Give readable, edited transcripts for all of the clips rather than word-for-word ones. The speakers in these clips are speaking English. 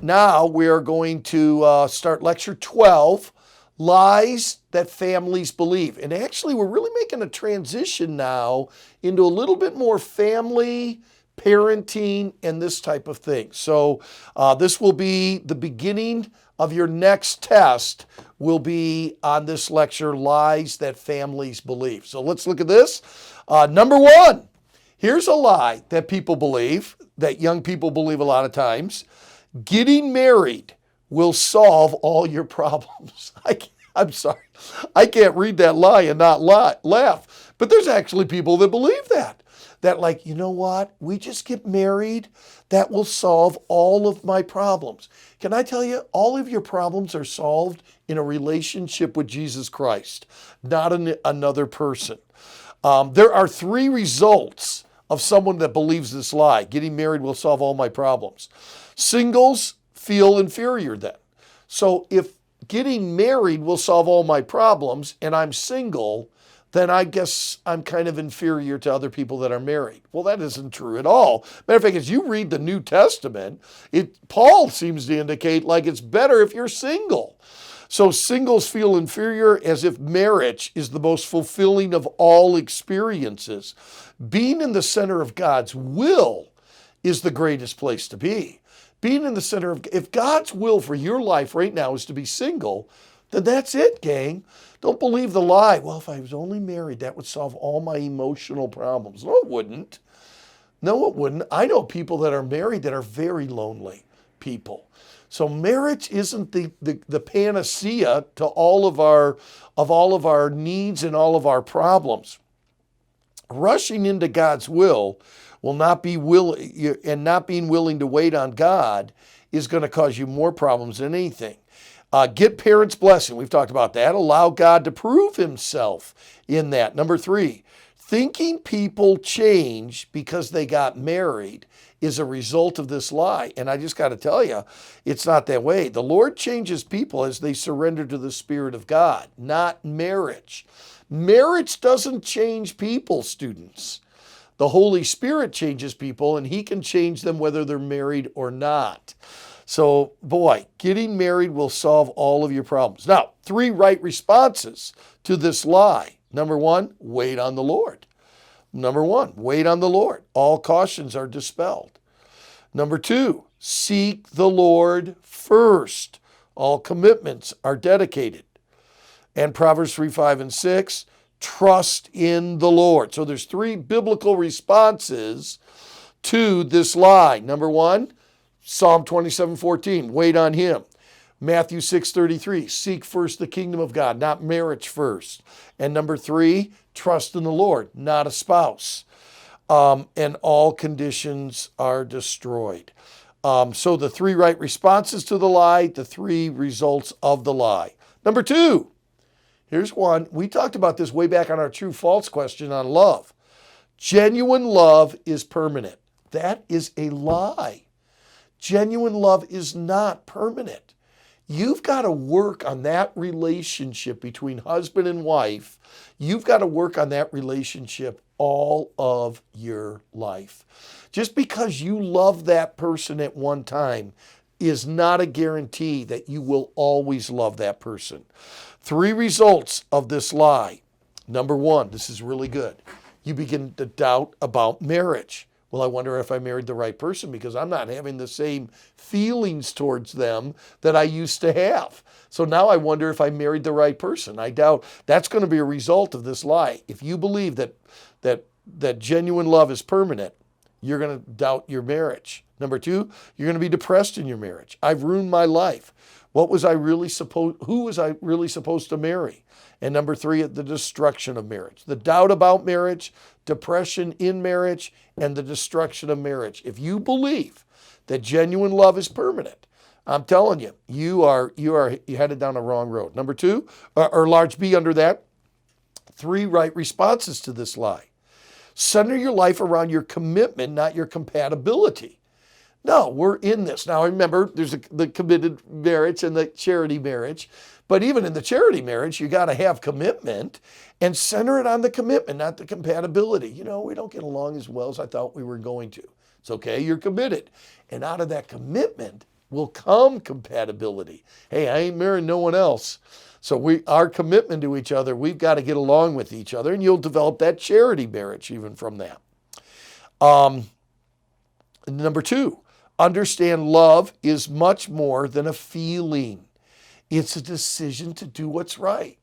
now we are going to start lecture 12, Lies That Families Believe. And actually, we're really making a transition now into a little bit more family, parenting, and this type of thing. So this will be the beginning of your next test will be on this lecture, Lies That Families Believe. So let's look at this. Number one, here's a lie that people believe, that young people believe a lot of times. Getting married will solve all your problems. I'm sorry. I can't read that lie and not laugh. But there's actually people that believe that. That like, you know what? We just get married. That will solve all of my problems. Can I tell you, all of your problems are solved in a relationship with Jesus Christ, not another person. There are three results of someone that believes this lie. Getting married will solve all my problems. Singles feel inferior then. So if getting married will solve all my problems and I'm single, then I guess I'm kind of inferior to other people that are married. Well, that isn't true at all. Matter of fact, as you read the New Testament, Paul seems to indicate like it's better if you're single. So singles feel inferior as if marriage is the most fulfilling of all experiences. Being in the center of God's will is the greatest place to be. Being in the center of, if God's will for your life right now is to be single, then that's it, gang. Don't believe the lie. Well, if I was only married, that would solve all my emotional problems. No, it wouldn't. No, it wouldn't. I know people that are married that are very lonely people. So marriage isn't the panacea to all of our needs and all of our problems. Rushing into God's will not be willing, and not being willing to wait on God is going to cause you more problems than anything. Get parents' blessing. We've talked about that. Allow God to prove himself in that. Number three, thinking people change because they got married is a result of this lie. And I just got to tell you, it's not that way. The Lord changes people as they surrender to the Spirit of God, not marriage. Marriage doesn't change people, students. The Holy Spirit changes people, and he can change them whether they're married or not. So, boy, getting married will solve all of your problems. Now, three right responses to this lie. Number one, wait on the Lord. Number one, wait on the Lord. All cautions are dispelled. Number two, seek the Lord first. All commitments are dedicated. And Proverbs 3, 5, and 6, trust in the Lord. So there's three biblical responses to this lie. Number one, Psalm 27:14, wait on him. Matthew 6:33, seek first the kingdom of God, not marriage first. And number three, trust in the Lord, not a spouse. And all conditions are destroyed. So the three right responses to the lie, the three results of the lie. Number two, here's one. We talked about this way back on our true false question on love. Genuine love is permanent. That is a lie. Genuine love is not permanent. You've got to work on that relationship between husband and wife. You've got to work on that relationship all of your life. Just because you love that person at one time is not a guarantee that you will always love that person. Three results of this lie. Number one, this is really good. You begin to doubt about marriage. Well, I wonder if I married the right person because I'm not having the same feelings towards them that I used to have. So now I wonder if I married the right person. I doubt that's going to be a result of this lie. If you believe that genuine love is permanent, you're going to doubt your marriage. Number two, you're going to be depressed in your marriage. I've ruined my life. Who was I really supposed to marry? And number three, the destruction of marriage. The doubt about marriage, depression in marriage, and the destruction of marriage. If you believe that genuine love is permanent, I'm telling you, you are headed down a wrong road. Number two, or large B under that, three right responses to this lie. Center your life around your commitment, not your compatibility. No, we're in this. Now, remember, there's the committed marriage and the charity marriage. But even in the charity marriage, you got to have commitment and center it on the commitment, not the compatibility. You know, we don't get along as well as I thought we were going to. It's okay, you're committed. And out of that commitment will come compatibility. Hey, I ain't marrying no one else. So our commitment to each other, we've got to get along with each other, and you'll develop that charity marriage even from that. Number 2, understand love is much more than a feeling. It's a decision to do what's right.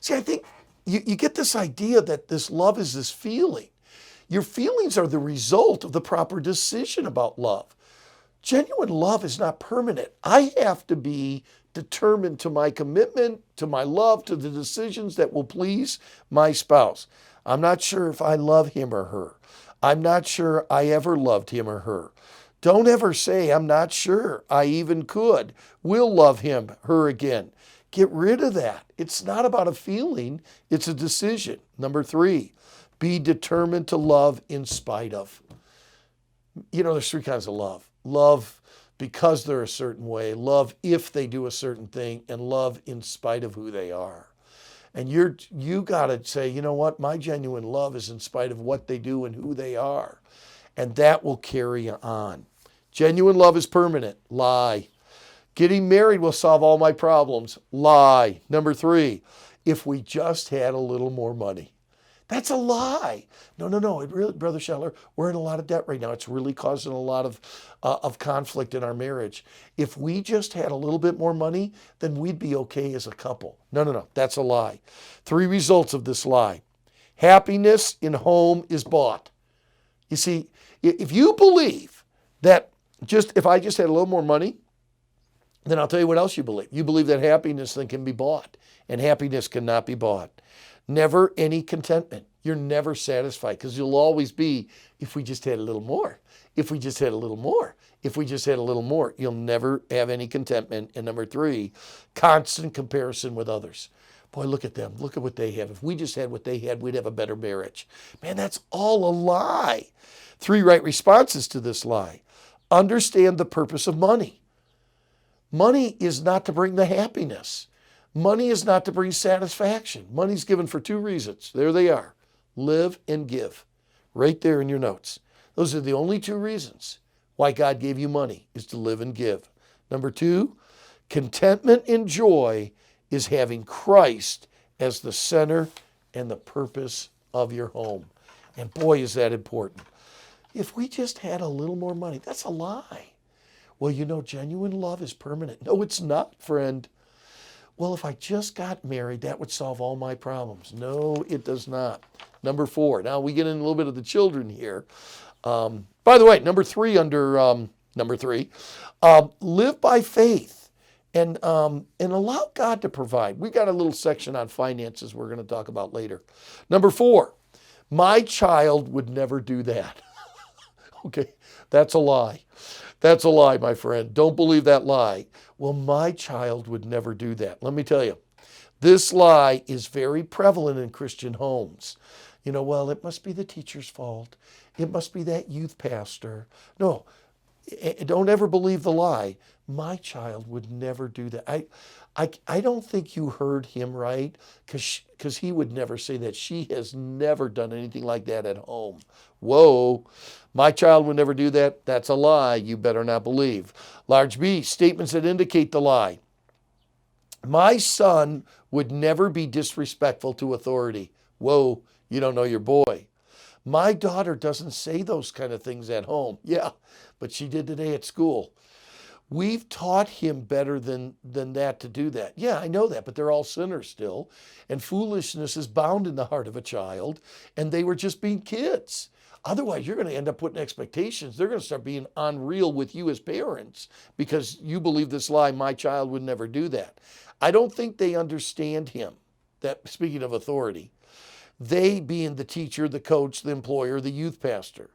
See, I think you get this idea that this love is this feeling. Your feelings are the result of the proper decision about love. Genuine love is not permanent. I have to be determined to my commitment, to my love, to the decisions that will please my spouse. I'm not sure if I love him or her. I'm not sure I ever loved him or her. Don't ever say, I'm not sure I even could, will love him, her again. Get rid of that. It's not about a feeling, it's a decision. Number 3, be determined to love in spite of. There's 3 kinds of love. Love because they're a certain way, love if they do a certain thing, and love in spite of who they are. And you got to say, you know what? My genuine love is in spite of what they do and who they are. And that will carry on. Genuine love is permanent. Lie. Getting married will solve all my problems. Lie. Number 3, if we just had a little more money. That's a lie. No. It really, Brother Scheller, we're in a lot of debt right now. It's really causing a lot of conflict in our marriage. If we just had a little bit more money, then we'd be okay as a couple. No. That's a lie. 3 results of this lie. Happiness in home is bought. You see, if you believe that if I just had a little more money, then I'll tell you what else you believe. You believe that happiness then can be bought, and happiness cannot be bought. Never any contentment. You're never satisfied because you'll always be, if we just had a little more, if we just had a little more, if we just had a little more. You'll never have any contentment. And number 3, constant comparison with others. Boy, look at them. Look at what they have. If we just had what they had, we'd have a better marriage. Man, that's all a lie. 3 right responses to this lie. Understand the purpose of money. Money is not to bring the happiness. Money is not to bring satisfaction. Money's given for 2 reasons. There they are. Live and give. Right there in your notes. Those are the only 2 reasons why God gave you money, is to live and give. Number 2, contentment and joy is having Christ as the center and the purpose of your home. And boy, is that important. If we just had a little more money, that's a lie. Well, genuine love is permanent. No, it's not, friend. Well, if I just got married, that would solve all my problems. No, it does not. Number 4. Now we get in a little bit of the children here. By the way, number 3 live by faith and allow God to provide. We got a little section on finances we're going to talk about later. Number 4, my child would never do that. Okay, that's a lie. That's a lie, my friend. Don't believe that lie. Well, my child would never do that. Let me tell you, this lie is very prevalent in Christian homes. Well, it must be the teacher's fault. It must be that youth pastor. No, don't ever believe the lie. My child would never do that. I don't think you heard him right, because he would never say that. She has never done anything like that at home. Whoa, my child would never do that. That's a lie. You better not believe. Large B, statements that indicate the lie. My son would never be disrespectful to authority. Whoa, you don't know your boy. My daughter doesn't say those kind of things at home. Yeah, but she did today at school. We've taught him better than that to do that. Yeah, I know that, but they're all sinners still. And foolishness is bound in the heart of a child, and they were just being kids. Otherwise, you're going to end up putting expectations. They're going to start being unreal with you as parents because you believe this lie, my child would never do that. I don't think they understand him, that speaking of authority. They being the teacher, the coach, the employer, the youth pastor.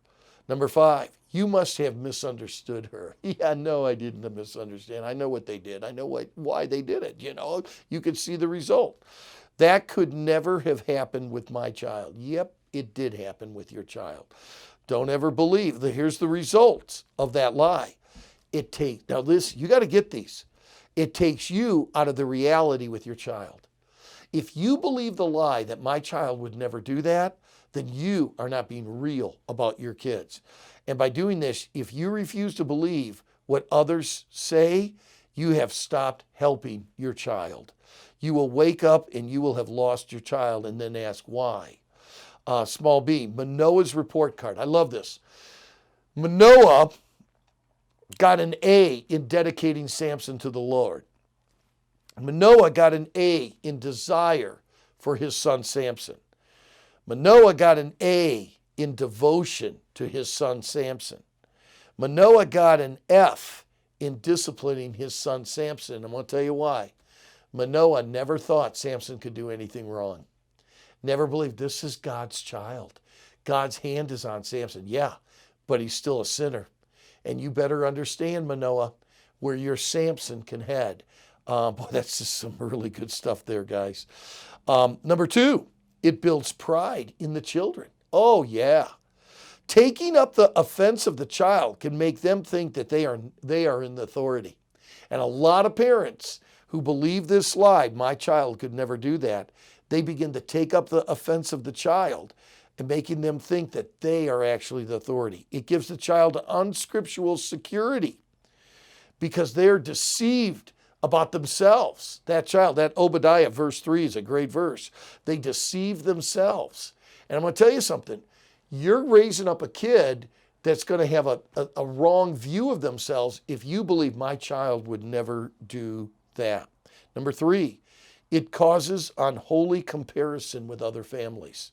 Number 5, you must have misunderstood her. Yeah, no, I didn't misunderstand. I know what they did. I know why they did it. You could see the result. That could never have happened with my child. Yep, it did happen with your child. Don't ever believe that. Here's the results of that lie. Now this, you got to get these. It takes you out of the reality with your child. If you believe the lie that my child would never do that, then you are not being real about your kids. And by doing this, if you refuse to believe what others say, you have stopped helping your child. You will wake up and you will have lost your child and then ask why. Small b, Manoah's report card. I love this. Manoah got an A in dedicating Samson to the Lord. Manoah got an A in desire for his son Samson. Manoah got an A in devotion to his son Samson. Manoah got an F in disciplining his son Samson. I'm going to tell you why. Manoah never thought Samson could do anything wrong. Never believed this is God's child. God's hand is on Samson. Yeah, but he's still a sinner. And you better understand, Manoah, where your Samson can head. Boy, that's just some really good stuff there, guys. Number 2, it builds pride in the children. Oh, yeah. Taking up the offense of the child can make them think that they are in the authority. And a lot of parents who believe this lie, my child could never do that, they begin to take up the offense of the child and making them think that they are actually the authority. It gives the child unscriptural security because they're deceived about themselves. That child, that Obadiah verse 3 is a great verse. They deceive themselves. And I'm going to tell you something. You're raising up a kid that's going to have a wrong view of themselves if you believe my child would never do that. Number 3, it causes unholy comparison with other families.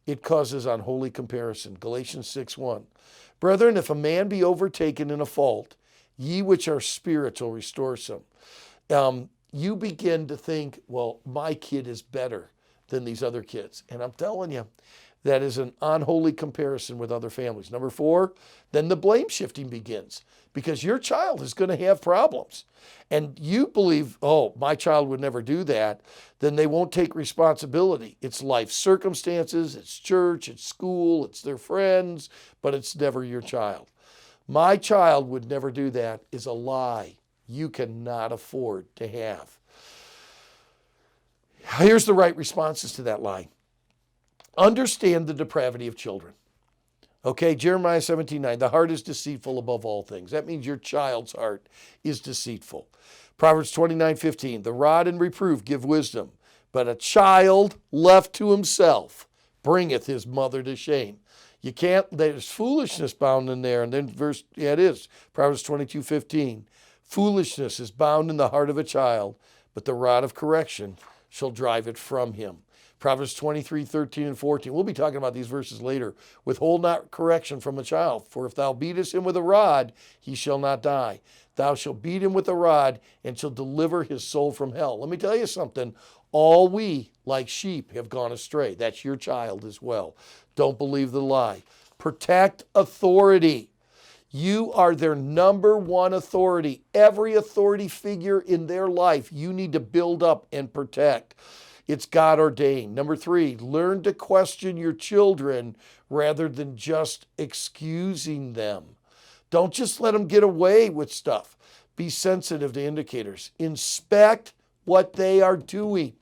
It causes unholy comparison. Galatians 6:1. Brethren, if a man be overtaken in a fault, ye which are spiritual restore some. You begin to think, well, my kid is better than these other kids. And I'm telling you, that is an unholy comparison with other families. Number 4, then the blame shifting begins because your child is going to have problems. And you believe, oh, my child would never do that, then they won't take responsibility. It's life circumstances, it's church, it's school, it's their friends, but it's never your child. My child would never do that is a lie you cannot afford to have. Here's the right responses to that lie. Understand the depravity of children. Okay, Jeremiah 17:9, the heart is deceitful above all things. That means your child's heart is deceitful. Proverbs 29:15, the rod and reproof give wisdom, but a child left to himself bringeth his mother to shame. You can't, there's foolishness bound in there. And then it is, Proverbs 22:15, foolishness is bound in the heart of a child, but the rod of correction shall drive it from him. Proverbs 23:13 and 14. We'll be talking about these verses later. Withhold not correction from a child, for if thou beatest him with a rod, he shall not die. Thou shalt beat him with a rod and shall deliver his soul from hell. Let me tell you something. All we, like sheep, have gone astray. That's your child as well. Don't believe the lie. Protect authority. You are their number one authority. Every authority figure in their life you need to build up and protect. It's God ordained. Number 3, learn to question your children rather than just excusing them. Don't just let them get away with stuff. Be sensitive to indicators. Inspect what they are doing.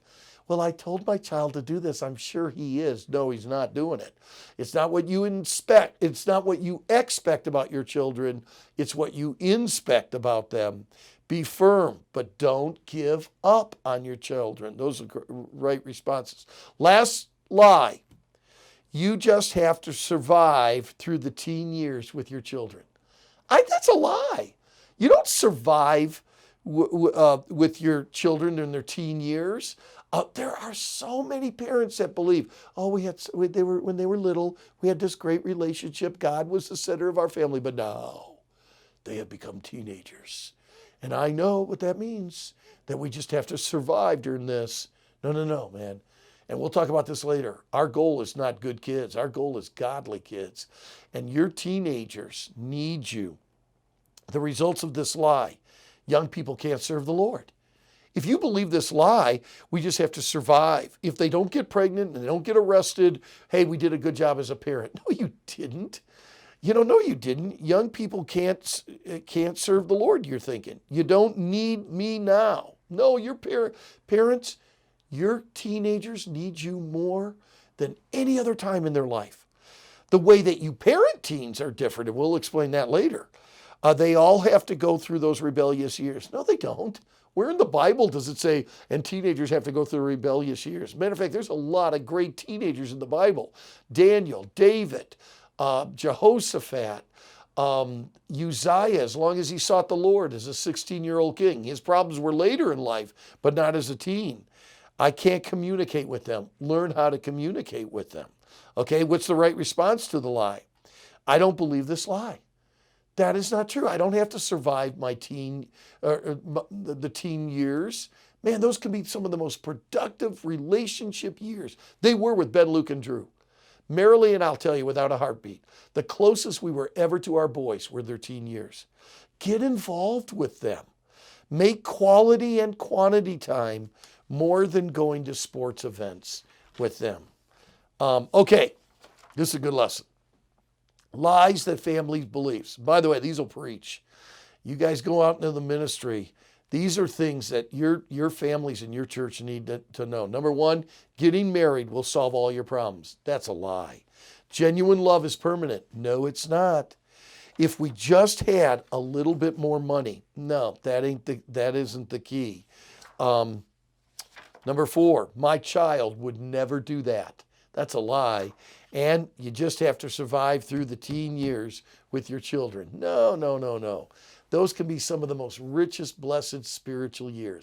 Well, I told my child to do this. I'm sure he is. No, he's not doing it. It's not what you inspect. It's not what you expect about your children. It's what you inspect about them. Be firm, but don't give up on your children. Those are right responses. Last lie. You just have to survive through the teen years with your children. That's a lie. You don't survive with your children in their teen years. There are so many parents that believe, when they were little, we had this great relationship. God was the center of our family, but now they have become teenagers. And I know what that means, that we just have to survive during this. No, man. And we'll talk about this later. Our goal is not good kids. Our goal is godly kids. And your teenagers need you. The results of this lie, young people can't serve the Lord. If you believe this lie, we just have to survive. If they don't get pregnant and they don't get arrested, hey, we did a good job as a parent. No, you didn't. No, you didn't. Young people can't serve the Lord, you're thinking. You don't need me now. No, your parents, your teenagers need you more than any other time in their life. The way that you parent teens are different, and we'll explain that later. They all have to go through those rebellious years. No, they don't. Where in the Bible does it say, and teenagers have to go through rebellious years? Matter of fact, there's a lot of great teenagers in the Bible. Daniel, David, Jehoshaphat, Uzziah, as long as he sought the Lord as a 16-year-old king. His problems were later in life, but not as a teen. I can't communicate with them. Learn how to communicate with them. Okay, what's the right response to the lie? I don't believe this lie. That is not true. I don't have to survive my the teen years. Man, those can be some of the most productive relationship years. They were with Ben, Luke, and Drew. Marilee and I'll tell you without a heartbeat, the closest we were ever to our boys were their teen years. Get involved with them. Make quality and quantity time more than going to sports events with them. Okay, this is a good lesson. Lies that families believe. By the way, these will preach. You guys go out into the ministry. These are things that your families and your church need to know. Number one, getting married will solve all your problems. That's a lie. Genuine love is permanent. No, it's not. If we just had a little bit more money, no, that isn't the key. Number four, my child would never do that. That's a lie. And you just have to survive through the teen years with your children. No. Those can be some of the most richest, blessed spiritual years.